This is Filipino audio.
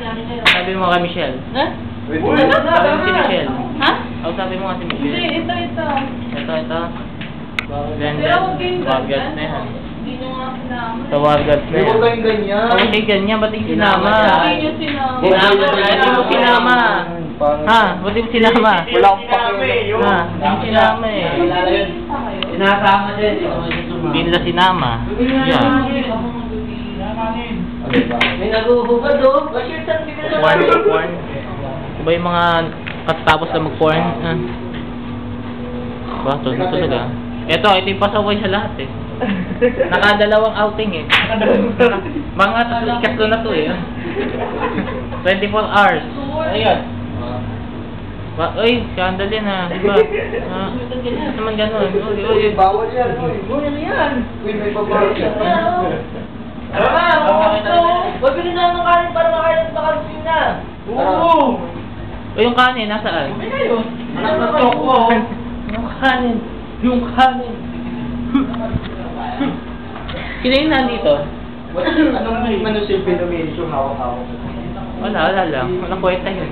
Sabi mo kay Michelle. Ha? Sabi mo si Michelle. Ha? O sabi mo nga si Hindi, Michelle. ito. Ito. Pero huwag kayong Wargas na yan. Hindi nyo nga sinama. Sa Wargas na yan. Huwag kayong ganyan. Huwag kayong ganyan, ba't yung sinama? Hindi nyo sinama. Ba't mo sinama? Ha? Ba't mo sinama? Wala akong pakialam. Ha? Hindi mo sinama eh. Sinasama din. Hindi nila sinama. Yan. May naguhubad o. Porn. Diba yung mga katapos na mag-porn? Ba, tulog ah. Ito yung pasaway sa lahat eh. Nakadalawang outing eh. Mga ikatlo na to eh. 24 hours. Ayun. Uy, scandal yan ah. Diba? Ba't naman gano'n? Uy, Bawal yan. Ano yan? Uy, may babae yan. Huwag bilhin na ng kanin para makain sa kansin na. Oo. Uy, yung kanin, nasaan? Anak na toko. Yung kanin. Yung kanin. Sino yung nandito? Anong manusilbi na may issue hawak-hawak? Wala lang. Walang kwenta yun.